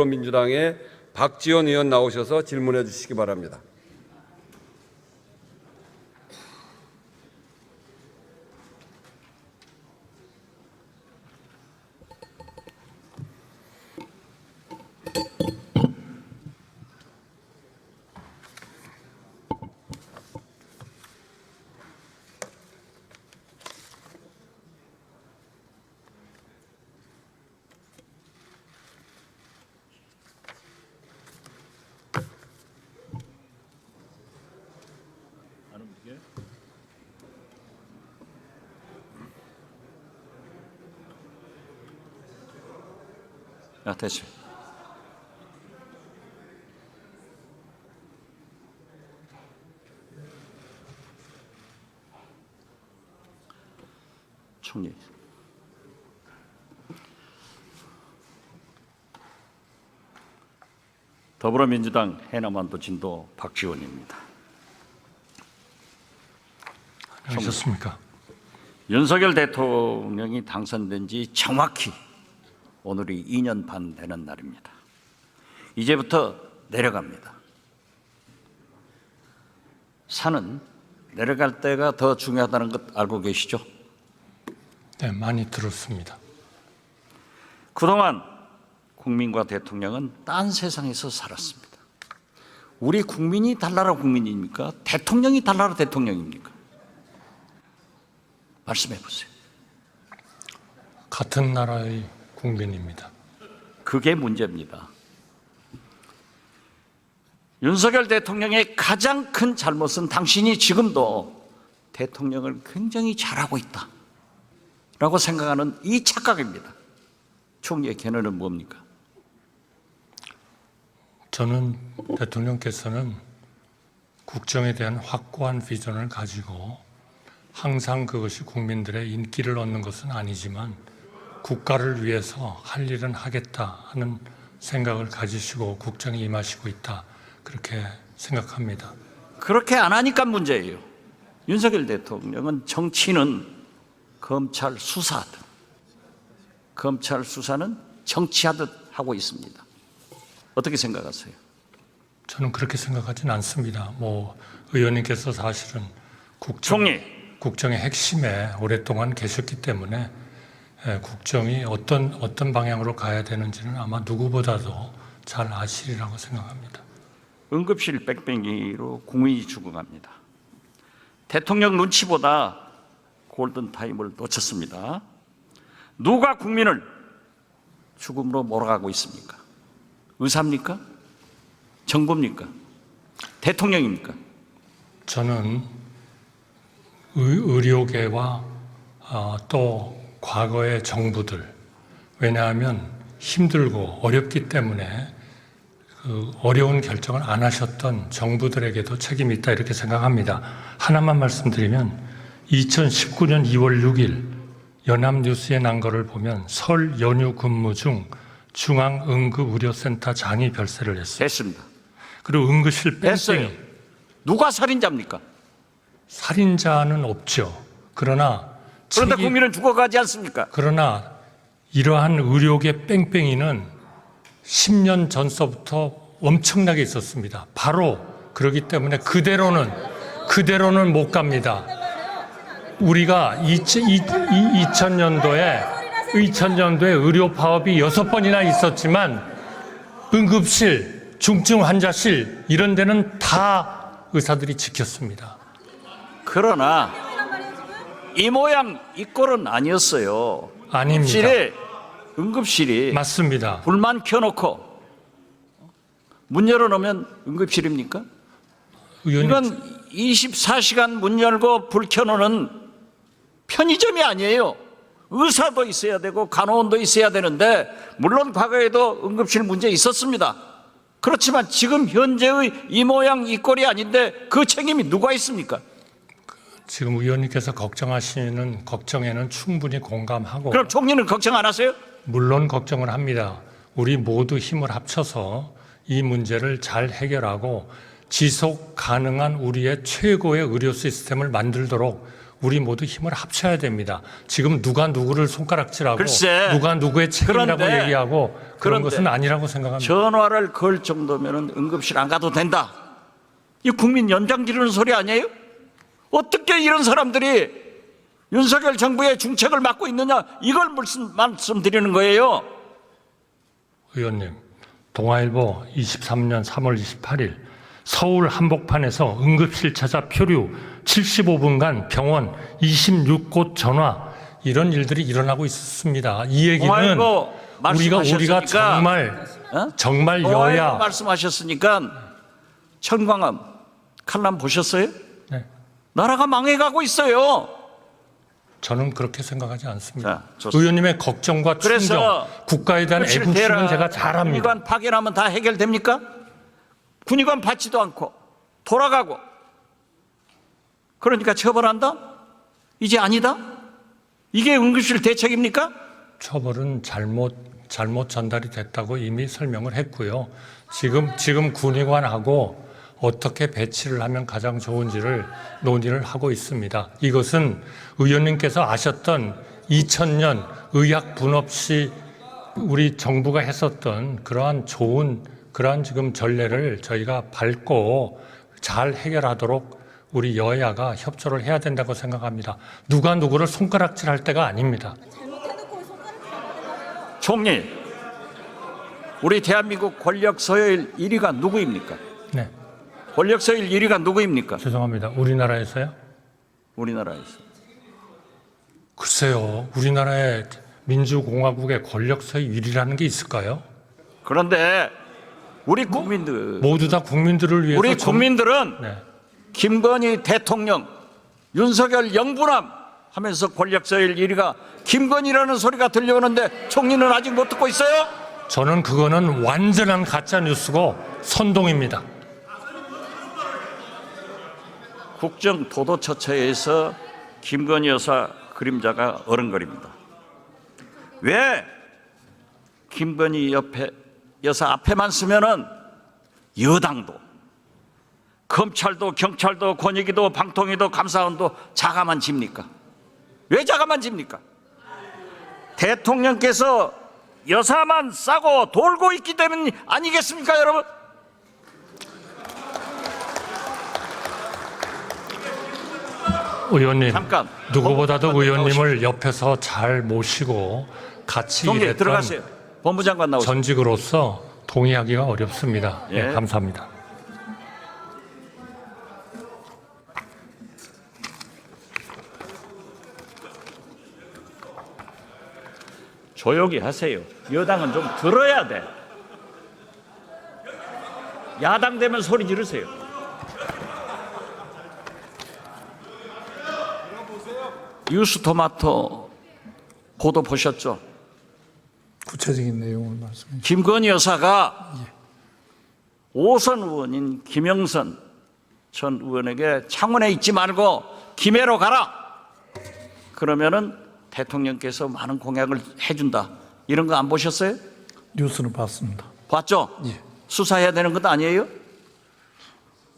민주당의 박지원 의원 나오셔서 질문해 주시기 바랍니다. 됐죠. 총리. 더불어민주당 해남완도 진도 박지원입니다. 안녕하셨습니까? 윤석열 대통령이 당선된 지 정확히 오늘이 2년 반 되는 날입니다. 이제부터 내려갑니다. 산은 내려갈 때가 더 중요하다는 것 알고 계시죠? 네, 많이 들었습니다. 그동안 국민과 대통령은 딴 세상에서 살았습니다. 우리 국민이 달나라 국민입니까? 대통령이 달나라 대통령입니까? 말씀해 보세요. 같은 나라의 국민입니다. 그게 문제입니다. 윤석열 대통령의 가장 큰 잘못은 당신이 지금도 대통령을 굉장히 잘하고 있다라고 생각하는 이 착각입니다. 총리의 견해는 뭡니까? 저는 대통령께서는 국정에 대한 확고한 비전을 가지고 항상 그것이 국민들의 인기를 얻는 것은 아니지만 국가를 위해서 할 일은 하겠다 하는 생각을 가지시고 국정에 임하시고 있다, 그렇게 생각합니다. 그렇게 안 하니까 문제예요. 윤석열 대통령은 정치는 검찰 수사하듯, 검찰 수사는 정치하듯 하고 있습니다. 어떻게 생각하세요? 저는 그렇게 생각하지는 않습니다. 의원님께서 사실은 국정의 핵심에 오랫동안 계셨기 때문에 국정이 어떤 방향으로 가야 되는지는 아마 누구보다도 잘 아시리라고 생각합니다. 응급실 뺑뺑이로 국민이 죽어갑니다. 대통령 눈치보다 골든타임을 놓쳤습니다. 누가 국민을 죽음으로 몰아가고 있습니까? 의사입니까? 정부입니까? 대통령입니까? 저는 의료계와 또 과거의 정부들, 왜냐하면 힘들고 어렵기 때문에 그 어려운 결정을 안 하셨던 정부들에게도 책임이 있다, 이렇게 생각합니다. 하나만 말씀드리면 2019년 2월 6일 연합뉴스에 난 거를 보면 설 연휴 근무 중 중앙응급의료센터 장이 별세를 했어요. 됐습니다. 그리고 응급실 됐어요. 뺑뺑이. 누가 살인자입니까? 살인자는 없죠. 그러나 국민은 죽어가지 않습니까? 그러나 이러한 의료계 뺑뺑이는 10년 전서부터 엄청나게 있었습니다. 바로 그렇기 때문에 그대로는 못 갑니다. 우리가 2000년도에 의료 파업이 6번이나 있었지만 응급실, 중증 환자실 이런 데는 다 의사들이 지켰습니다. 그러나 이 모양 이 꼴은 아니었어요. 아닙니다. 응급실이 맞습니다. 불만 켜놓고 문 열어놓으면 응급실입니까? 의원님, 이건 24시간 문 열고 불 켜놓는 편의점이 아니에요. 의사도 있어야 되고 간호원도 있어야 되는데, 물론 과거에도 응급실 문제 있었습니다. 그렇지만 지금 현재의 이 모양 이 꼴이 아닌데 그 책임이 누가 있습니까? 지금 의원님께서 걱정하시는 걱정에는 충분히 공감하고, 그럼 총리는 걱정 안 하세요? 물론 걱정을 합니다. 우리 모두 힘을 합쳐서 이 문제를 잘 해결하고 지속 가능한 우리의 최고의 의료 시스템을 만들도록 우리 모두 힘을 합쳐야 됩니다. 지금 누가 누구를 손가락질하고 글쎄, 누가 누구의 책임이라고 그런데, 얘기하고 그런 그런데 것은 아니라고 생각합니다. 전화를 걸 정도면 응급실 안 가도 된다. 이 국민 연장 지르는 소리 아니에요? 어떻게 이런 사람들이 윤석열 정부의 중책을 맡고 있느냐, 이걸 말씀드리는 거예요. 의원님, 동아일보 23년 3월 28일 서울 한복판에서 응급실 찾아 표류 75분간 병원 26곳 전화, 이런 일들이 일어나고 있었습니다. 이 얘기는 동아일보 우리가 말씀하셨으니까, 정말 동아일보 여야 말씀하셨으니까 천광암 칼럼 보셨어요? 네, 나라가 망해가고 있어요. 저는 그렇게 생각하지 않습니다. 자, 좋습니다. 의원님의 걱정과 그래서 충정, 국가에 대한 애국심은 제가 잘 압니다. 군의관 파견하면 다 해결됩니까? 군의관 받지도 않고 돌아가고, 그러니까 처벌한다? 이제 아니다? 이게 응급실 대책입니까? 처벌은 잘못 전달이 됐다고 이미 설명을 했고요. 지금 군의관하고 어떻게 배치를 하면 가장 좋은지를 논의를 하고 있습니다. 이것은 의원님께서 아셨던 2000년 의학 분업 시 우리 정부가 했었던 그러한 지금 전례를 저희가 밟고 잘 해결하도록 우리 여야가 협조를 해야 된다고 생각합니다. 누가 누구를 손가락질할 때가 아닙니다. 총리, 우리 대한민국 권력 서열 1위가 누구입니까? 네, 권력 서열 1위가 누구입니까? 죄송합니다. 우리나라에서요? 우리나라에서. 글쎄요, 우리나라의 민주공화국의 권력서의 일이라는 게 있을까요? 그런데 우리 국민들, 모두 다 국민들을 위해서 우리 국민들은 네. 김건희 대통령, 윤석열 영분함 하면서 권력 서열 1위가 김건희라는 소리가 들려오는데 총리는 아직 못 듣고 있어요? 저는 그거는 완전한 가짜 뉴스고 선동입니다. 국정 도도처처에서 김건희 여사 그림자가 어른거립니다. 왜 김건희 여사 앞에만 쓰면은 여당도, 검찰도, 경찰도, 권익위도, 방통위도, 감사원도 자가만 집니까? 왜 자가만 집니까? 대통령께서 여사만 싸고 돌고 있기 때문 아니겠습니까, 여러분? 의원님, 잠깐. 누구보다도 의원님을 옆에서 잘 모시고 같이 총리 일했던 들어가세요. 법무장관 나오세요. 전직으로서 동의하기가 어렵습니다. 예. 네, 감사합니다. 조용히 하세요. 여당은 좀 들어야 돼. 야당 되면 소리 지르세요. 뉴스토마토 보도 보셨죠? 구체적인 내용을 말씀해 주시죠. 김건희 여사가 오선 의원인 김영선 전 의원에게 창원에 있지 말고 김해로 가라. 그러면은 대통령께서 많은 공약을 해준다. 이런 거 안 보셨어요? 뉴스는 봤습니다. 봤죠? 예. 수사해야 되는 것도 아니에요?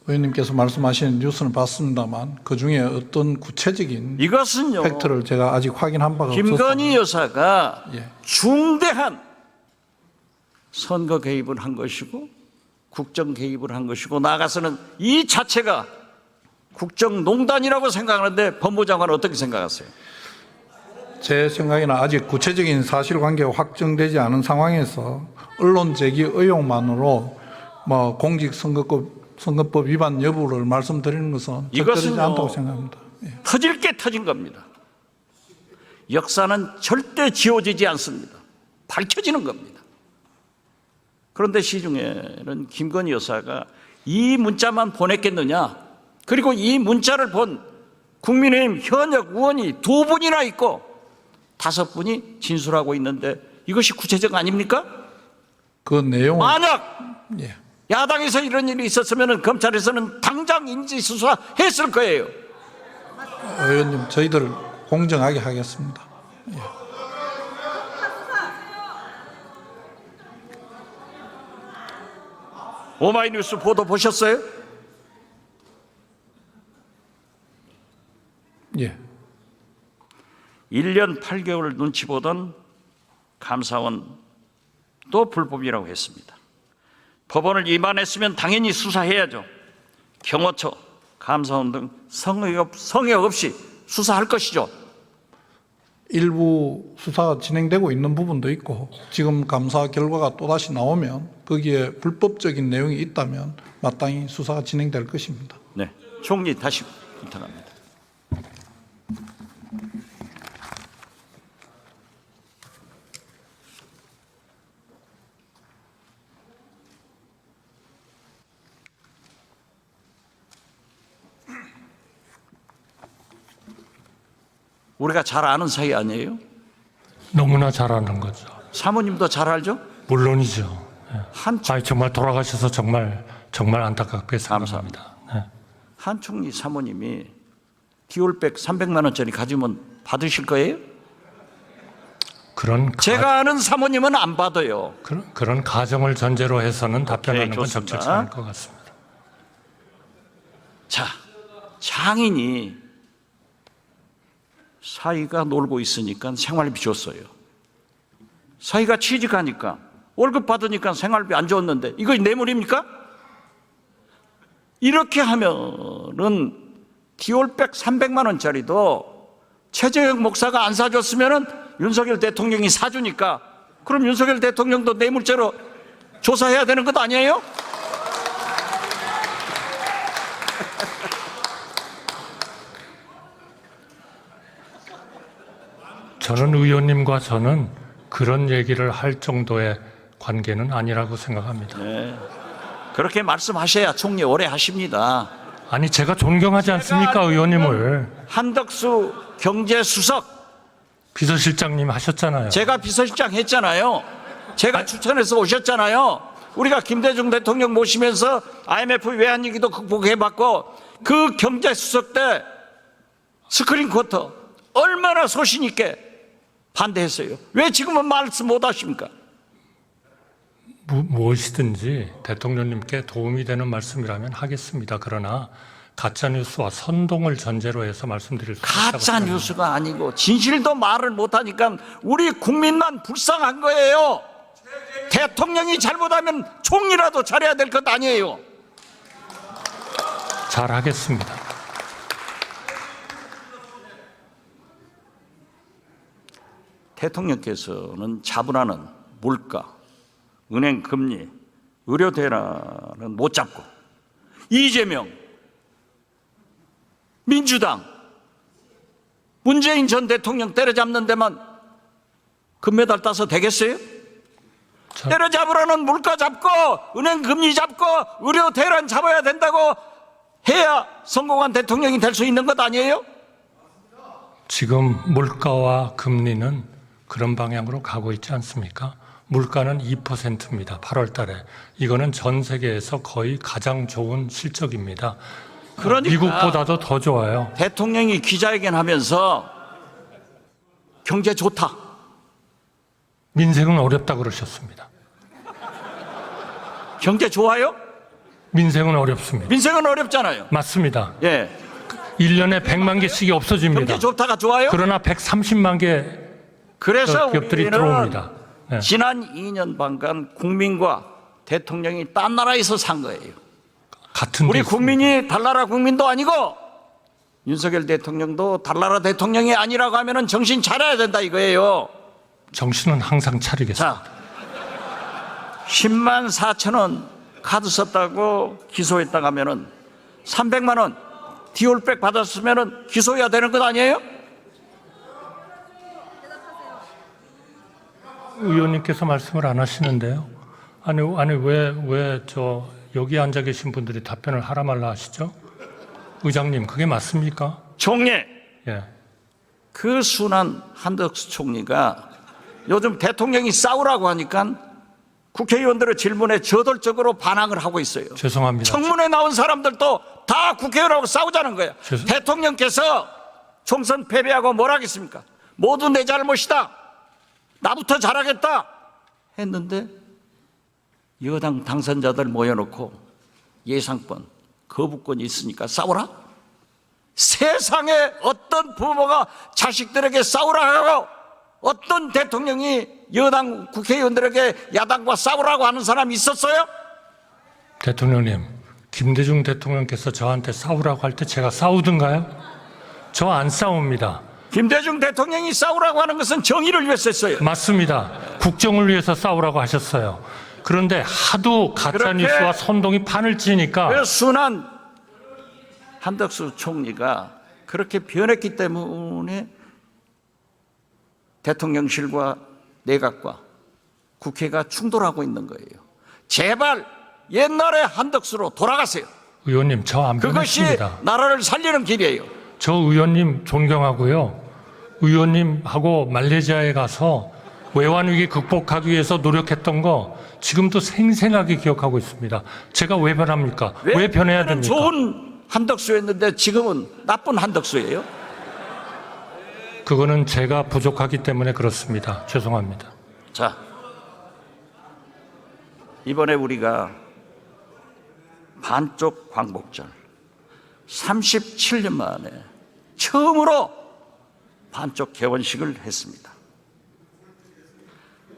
의원님께서 말씀하시는 뉴스는 봤습니다만 그 중에 어떤 구체적인 이것은요, 팩트를 제가 아직 확인한 바가 없어서 김건희 여사가 예. 중대한 선거 개입을 한 것이고 국정 개입을 한 것이고 나아가서는 이 자체가 국정농단이라고 생각하는데 법무장관은 어떻게 생각하세요? 제 생각에는 아직 구체적인 사실관계가 확정되지 않은 상황에서 언론 제기 의혹만으로 뭐 공직선거법 위반 여부를 말씀드리는 것은 적절하지 이것은요, 않다고 생각합니다. 예. 터질 게 터진 겁니다. 역사는 절대 지워지지 않습니다. 밝혀지는 겁니다. 그런데 시중에는 김건희 여사가 이 문자만 보냈겠느냐, 그리고 이 문자를 본 국민의힘 현역 의원이 2분이나 있고 5분이 진술하고 있는데 이것이 구체적 아닙니까? 그 내용은 만약 예. 야당에서 이런 일이 있었으면 검찰에서는 당장 인지수사했을 거예요. 의원님 저희들 공정하게 하겠습니다. 오마이뉴스 보도 보셨어요? 예. 1년 8개월 눈치 보던 감사원도 불법이라고 했습니다. 법원을 위반했으면 당연히 수사해야죠. 경호처, 감사원 등 성역 없이 수사할 것이죠. 일부 수사가 진행되고 있는 부분도 있고 지금 감사 결과가 또다시 나오면 거기에 불법적인 내용이 있다면 마땅히 수사가 진행될 것입니다. 네, 총리 다시 부탁합니다. 우리가 잘 아는 사이 아니에요? 너무나 잘 아는 거죠. 사모님도 잘 알죠? 물론이죠. 예. 한 정말 돌아가셔서 정말 정말 안타깝게 생각합니다. 네. 한 총리 사모님이 디올백 300만 원짜리 가지면 받으실 거예요? 제가 아는 사모님은 안 받아요. 그런 가정을 전제로 해서는 답변하는 건 좋습니다. 적절치 않을 것 같습니다. 자, 장인이 사위가 놀고 있으니까 생활비 줬어요. 사위가 취직하니까 월급 받으니까 생활비 안 줬는데 이거 뇌물입니까? 이렇게 하면은 디올백 300만 원짜리도 최재형 목사가 안 사줬으면은 윤석열 대통령이 사주니까 그럼 윤석열 대통령도 뇌물죄로 조사해야 되는 것 아니에요? 저는 의원님과 저는 그런 얘기를 할 정도의 관계는 아니라고 생각합니다. 네. 그렇게 말씀하셔야 총리 오래 하십니다. 아니 제가 존경하지 않습니까 의원님을. 한덕수 경제수석 비서실장님 하셨잖아요. 제가 비서실장 했잖아요. 제가 추천해서 오셨잖아요. 우리가 김대중 대통령 모시면서 IMF 외환위기도 극복해봤고 그 경제수석 때 스크린 쿼터 얼마나 소신 있게 반대했어요. 왜 지금은 말씀 못 하십니까? 무엇이든지 대통령님께 도움이 되는 말씀이라면 하겠습니다. 그러나 가짜뉴스와 선동을 전제로 해서 말씀드릴 수 있다고 가짜 뉴스가 아니고 진실도 말을 못하니까 우리 국민만 불쌍한 거예요. 대통령이 잘못하면 총리라도 잘해야 될 것 아니에요. 잘하겠습니다. 대통령께서는 자본하는 물가, 은행 금리, 의료 대란은 못 잡고 이재명, 민주당, 문재인 전 대통령 때려잡는 데만 금메달 따서 되겠어요? 때려잡으라는 물가 잡고 은행 금리 잡고 의료 대란 잡아야 된다고 해야 성공한 대통령이 될 수 있는 것 아니에요? 지금 물가와 금리는 그런 방향으로 가고 있지 않습니까? 물가는 2%입니다. 8월 달에. 이거는 전 세계에서 거의 가장 좋은 실적입니다. 그러니까 미국보다도 더 좋아요. 대통령이 기자회견 하면서 경제 좋다. 민생은 어렵다 그러셨습니다. 경제 좋아요? 민생은 어렵습니다. 민생은 어렵잖아요. 맞습니다. 예. 1년에 100만 개씩이 없어집니다. 경제 좋다가 좋아요? 그러나 130만 개 그래서 기업들이 우리는 들어옵니다. 네. 지난 2년 반간 국민과 대통령이 딴 나라에서 산 거예요. 같은 우리 데 국민이 달나라 국민도 아니고 윤석열 대통령도 달나라 대통령이 아니라고 하면은 정신 차려야 된다 이거예요. 정신은 항상 차리겠습니다. 자, 10만 4천 원 카드 썼다고 기소했다가 하면은 300만 원 디올백 받았으면은 기소해야 되는 것 아니에요? 의원님께서 말씀을 안 하시는데요. 아니 왜 여기 앉아 계신 분들이 답변을 하라 말라 하시죠? 의장님 그게 맞습니까? 총리, 예. 그 순한 한덕수 총리가 요즘 대통령이 싸우라고 하니까 국회의원들의 질문에 저돌적으로 반항을 하고 있어요. 죄송합니다. 청문회 나온 사람들도 다 국회의원하고 싸우자는 거야. 죄송- 대통령께서 총선 패배하고 뭘 하겠습니까? 모두 내 잘못이다. 나부터 잘하겠다 했는데 여당 당선자들 모여놓고 예상권, 거부권이 있으니까 싸워라? 세상에 어떤 부모가 자식들에게 싸우라고 하고 어떤 대통령이 여당 국회의원들에게 야당과 싸우라고 하는 사람이 있었어요? 대통령님, 김대중 대통령께서 저한테 싸우라고 할 때 제가 싸우던가요? 저 안 싸웁니다. 김대중 대통령이 싸우라고 하는 것은 정의를 위해서 했어요. 맞습니다. 국정을 위해서 싸우라고 하셨어요. 그런데 하도 가짜뉴스와 선동이 판을 치니까 그 순한 한덕수 총리가 그렇게 변했기 때문에 대통령실과 내각과 국회가 충돌하고 있는 거예요. 제발 옛날의 한덕수로 돌아가세요. 의원님, 저 안 그것이 변했습니다. 나라를 살리는 길이에요. 저 의원님 존경하고요. 의원님하고 말레이시아에 가서 외환위기 극복하기 위해서 노력했던 거 지금도 생생하게 기억하고 있습니다. 제가 왜 변합니까? 왜 변해야 그때는 됩니까? 좋은 한덕수였는데 지금은 나쁜 한덕수예요. 그거는 제가 부족하기 때문에 그렇습니다. 죄송합니다. 자, 이번에 우리가 반쪽 광복절 37년 만에 처음으로 반쪽 개원식을 했습니다.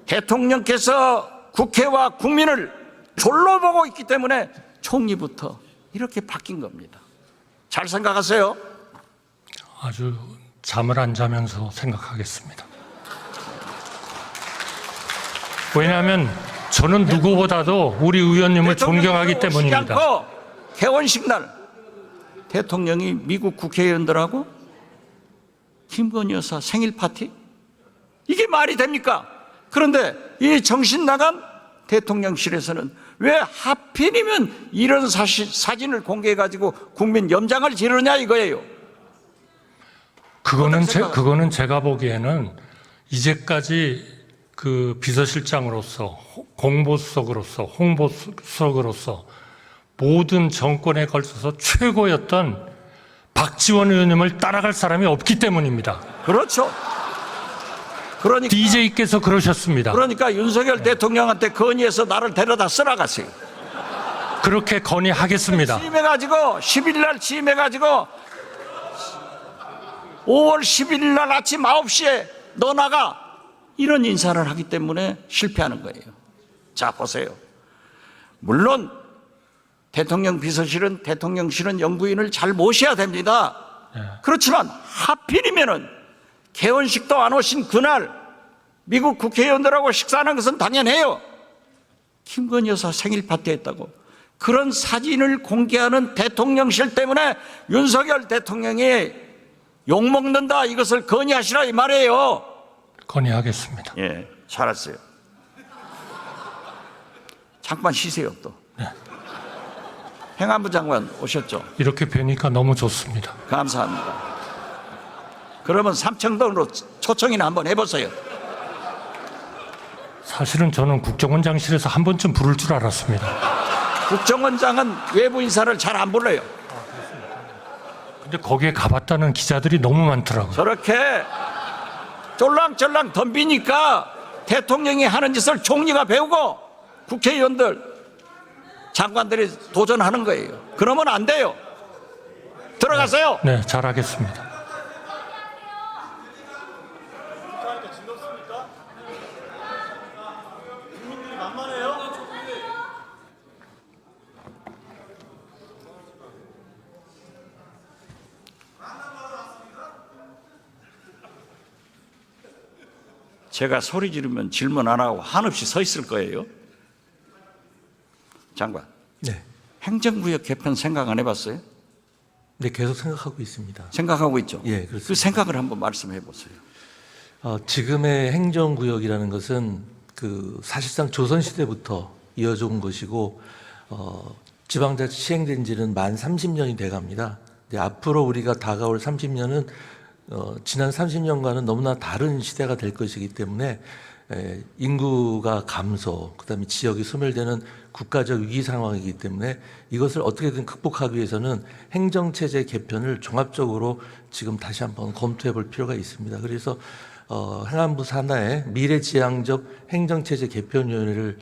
대통령께서 국회와 국민을 졸로 보고 있기 때문에 총리부터 이렇게 바뀐 겁니다. 잘 생각하세요. 아주 잠을 안 자면서 생각하겠습니다. 왜냐하면 저는 누구보다도 우리 의원님을 존경하기 때문입니다. 않고 개원식 날 대통령이 미국 국회의원들하고 김건희 여사 생일 파티? 이게 말이 됩니까? 그런데 이 정신 나간 대통령실에서는 왜 하필이면 이런 사진을 공개해가지고 국민 염장을 지르냐 이거예요. 그거는 제가 보기에는 이제까지 그 비서실장으로서 공보수석으로서 홍보수석으로서 모든 정권에 걸쳐서 최고였던 박지원 의원님을 따라갈 사람이 없기 때문입니다. 그렇죠. 그러니까 DJ께서 그러셨습니다. 그러니까 윤석열 대통령한테 건의해서 나를 데려다 쓰라가세요. 그렇게 건의하겠습니다. 취임해가지고 10일 날 취임해가지고 5월 11일 날 아침 9시에 너 나가 이런 인사를 하기 때문에 실패하는 거예요. 자 보세요. 물론 대통령 비서실은 대통령실은 영부인을 잘 모셔야 됩니다. 그렇지만 하필이면은 개원식도 안 오신 그날 미국 국회의원들하고 식사하는 것은 당연해요. 김건희 여사 생일 파티 했다고 그런 사진을 공개하는 대통령실 때문에 윤석열 대통령이 욕먹는다 이것을 건의하시라 이 말이에요. 건의하겠습니다. 예, 잘했어요. 잠깐 쉬세요 또. 네. 행안부 장관 오셨죠? 이렇게 뵈니까 너무 좋습니다. 감사합니다. 그러면 삼청동으로 초청이나 한번 해보세요. 사실은 저는 국정원장실에서 한 번쯤 부를 줄 알았습니다. 국정원장은 외부 인사를 잘 안 불러요. 근데 거기에 가봤다는 기자들이 너무 많더라고요. 저렇게 쫄랑쫄랑 덤비니까 대통령이 하는 짓을 총리가 배우고 국회의원들, 장관들이 도전하는 거예요. 그러면 안 돼요. 들어가세요. 네, 잘하겠습니다. 제가 소리 지르면 질문 안 하고 한없이 서 있을 거예요. 장관, 네. 행정구역 개편 생각 안 해봤어요? 네, 계속 생각하고 있습니다. 생각하고 있죠? 예, 그렇습니다. 그 생각을 한번 말씀해 보세요. 지금의 행정구역이라는 것은 사실상 조선시대부터 이어져 온 것이고, 지방자치 시행된 지는 만 30년이 돼 갑니다. 근데 앞으로 우리가 다가올 30년은 지난 30년과는 너무나 다른 시대가 될 것이기 때문에 인구가 감소, 그다음에 지역이 소멸되는 국가적 위기 상황이기 때문에 이것을 어떻게든 극복하기 위해서는 행정체제 개편을 종합적으로 지금 다시 한번 검토해 볼 필요가 있습니다. 그래서 행안부 산하에 미래지향적 행정체제 개편위원회를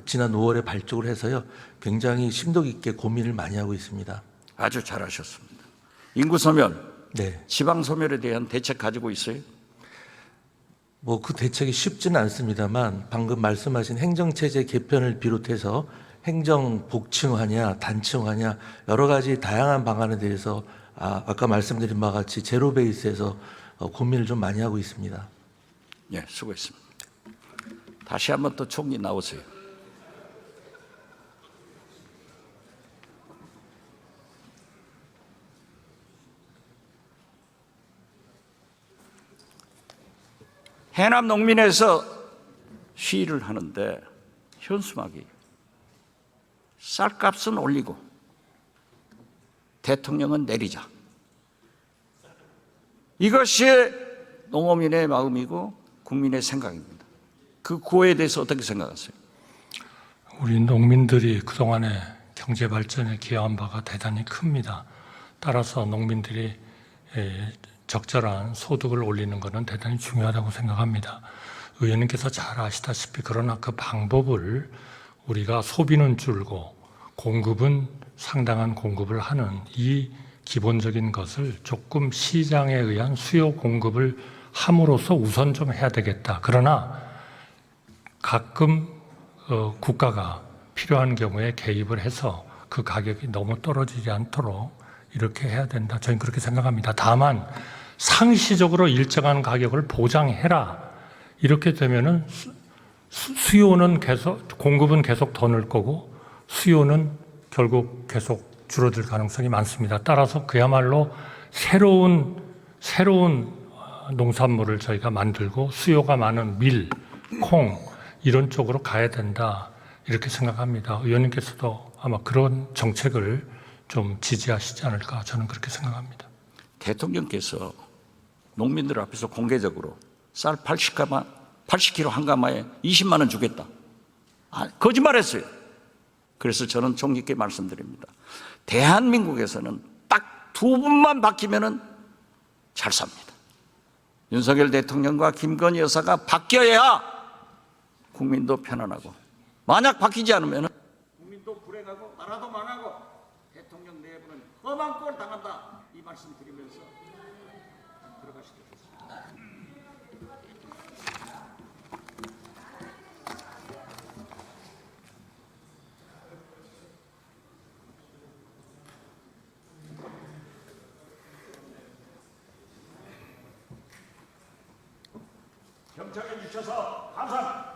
지난 5월에 발족을 해서요, 굉장히 심도 깊게 고민을 많이 하고 있습니다. 아주 잘하셨습니다. 인구 소멸, 네. 지방 소멸에 대한 대책 가지고 있어요? 뭐 그 대책이 쉽지는 않습니다만 방금 말씀하신 행정체제 개편을 비롯해서 행정 복층화냐 단층화냐 여러 가지 다양한 방안에 대해서 아까 말씀드린 바와 같이 제로 베이스에서 고민을 좀 많이 하고 있습니다. 예, 수고했습니다. 다시 한번 또 총리 나오세요. 해남 농민에서 시위를 하는데 현수막이 쌀값은 올리고 대통령은 내리자. 이것이 농어민의 마음이고 국민의 생각입니다. 그 구호에 대해서 어떻게 생각하세요? 우리 농민들이 그동안의 경제 발전에 기여한 바가 대단히 큽니다. 따라서 농민들이 적절한 소득을 올리는 것은 대단히 중요하다고 생각합니다. 의원님께서 잘 아시다시피 그러나 그 방법을 우리가 소비는 줄고 공급은 상당한 공급을 하는 이 기본적인 것을 조금 시장에 의한 수요 공급을 함으로써 우선 좀 해야 되겠다. 그러나 가끔 국가가 필요한 경우에 개입을 해서 그 가격이 너무 떨어지지 않도록 이렇게 해야 된다. 저는 그렇게 생각합니다. 다만 상시적으로 일정한 가격을 보장해라. 이렇게 되면은 수요는 계속, 공급은 계속 더 늘 거고 수요는 결국 계속 줄어들 가능성이 많습니다. 따라서 그야말로 새로운 농산물을 저희가 만들고 수요가 많은 밀, 콩 이런 쪽으로 가야 된다. 이렇게 생각합니다. 의원님께서도 아마 그런 정책을 좀 지지하시지 않을까 저는 그렇게 생각합니다. 대통령께서 농민들 앞에서 공개적으로 쌀 80kg 한 가마에 20만 원 주겠다. 거짓말했어요. 그래서 저는 총리께 말씀드립니다. 대한민국에서는 딱 두 분만 바뀌면은 잘 삽니다. 윤석열 대통령과 김건희 여사가 바뀌어야 국민도 편안하고, 만약 바뀌지 않으면 국민도 불행하고 나라도 망하고 대통령 내부는 험한 꼴 당한다. 이 말씀 드리면서 들어가시겠습니다. 경청해 주셔서 감사합니다.